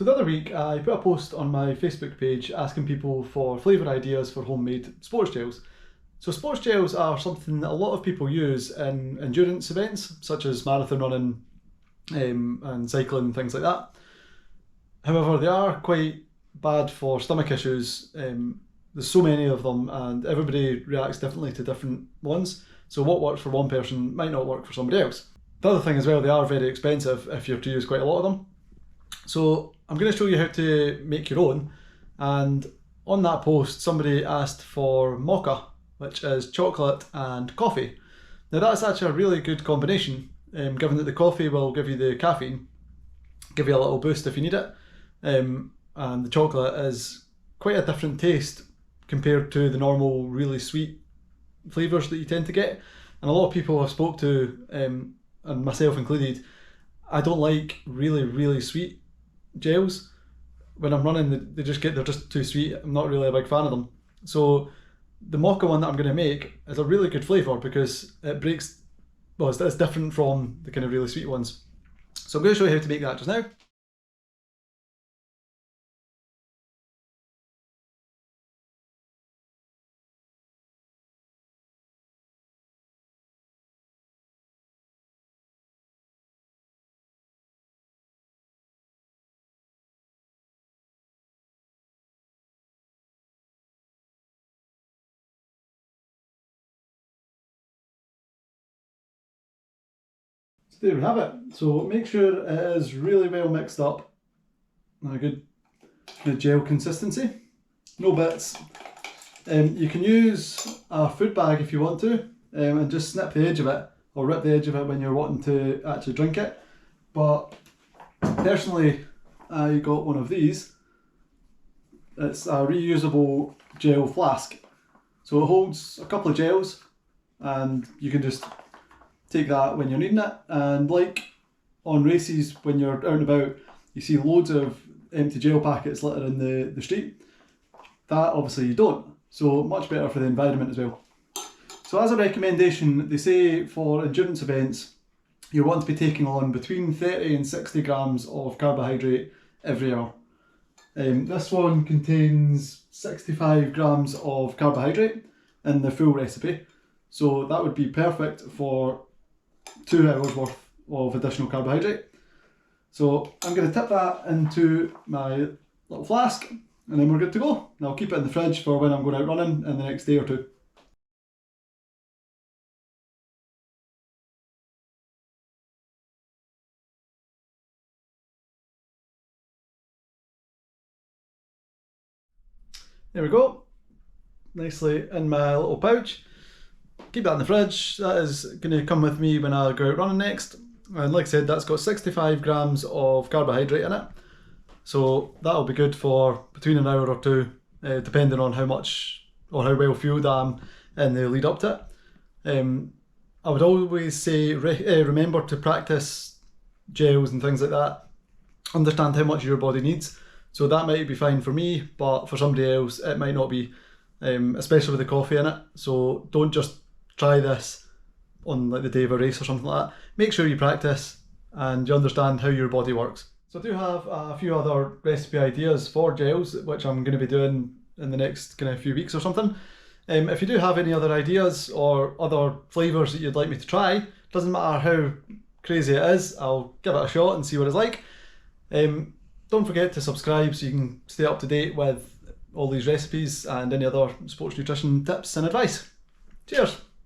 So the other week I put a post on my Facebook page asking people for flavour ideas for homemade sports gels. So sports gels are something that a lot of people use in endurance events such as marathon running and cycling and things like that. However, they are quite bad for stomach issues. There's so many of them and everybody reacts differently to different ones. So what works for one person might not work for somebody else. The other thing as well, they are very expensive if you're to use quite a lot of them. So I'm going to show you how to make your own, and on that post somebody asked for Mocha, which is chocolate and coffee. Now that's actually a really good combination, given that the coffee will give you the caffeine, give you a little boost if you need it, and the chocolate is quite a different taste compared to the normal really sweet flavours that you tend to get. And a lot of people I've spoke to, and myself included, I don't like really sweet gels. When I'm running, they're just too sweet. I'm not really a big fan of them. So the Mocha one that I'm going to make is a really good flavour because it breaks, well, it's different from the kind of really sweet ones. So I'm going to show you how to make that just now. So there we have it. So make sure it is really well mixed up. A good gel consistency. No bits. You can use a food bag if you want to, and just snip the edge of it or rip the edge of it when you're wanting to actually drink it. But personally, I got one of these. It's a reusable gel flask. So it holds a couple of gels and you can just take that when you're needing it. And like on races, when you're out and about, you see loads of empty gel packets littering the street. That obviously you don't. So much better for the environment as well. So as a recommendation, they say for endurance events, you want to be taking on between 30 and 60 grams of carbohydrate every hour. This one contains 65 grams of carbohydrate in the full recipe. So that would be perfect for 2 hours worth of additional carbohydrate. So I'm going to tip that into my little flask and then we're good to go. And I'll keep it in the fridge for when I'm going out running in the next day or two. There we go, nicely in my little pouch. Keep that in the fridge. That is going to come with me when I go out running next. And like I said, that's got 65 grams of carbohydrate in it. So that'll be good for between an hour or two, depending on how much or how well fueled I am in the lead up to it. I would always say remember to practice gels and things like that. Understand how much your body needs. So that might be fine for me, but for somebody else it might not be, especially with the coffee in it. So don't just try this on like the day of a race or something like that. Make sure you practice and you understand how your body works. So I do have a few other recipe ideas for gels, which I'm going to be doing in the next kind of few weeks or something. If you do have any other ideas or other flavours that you'd like me to try, doesn't matter how crazy it is, I'll give it a shot and see what it's like. Don't forget to subscribe so you can stay up to date with all these recipes and any other sports nutrition tips and advice. Cheers!